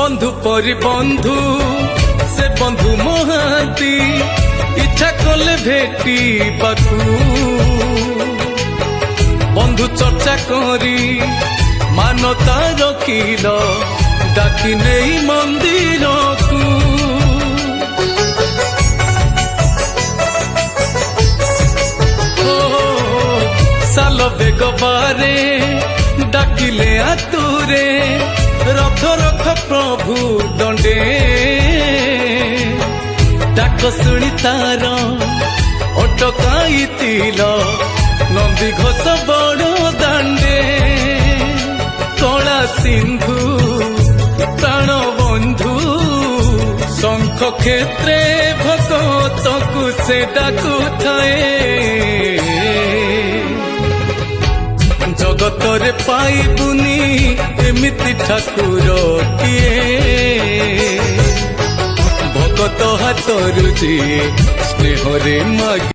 बंधु परी बंधु से बंधु महांती इच्छा कले भेटी पाकू बंधु चर्चा करी मानता रखिल डाकी नहीं मंदिर को साल बेग बारे डाकिले आतुरे रख रख प्रभु दंडे डाक शुणी तार अटकाई नंदी घोष बड़ दांडे कला सिंधु प्राण बंधु शंख क्षेत्रे भगत को से डाकु थाए जगतरे पाइबुनी एमिति ठाकुर किए भगत हाथरू जी स्नेहरे माग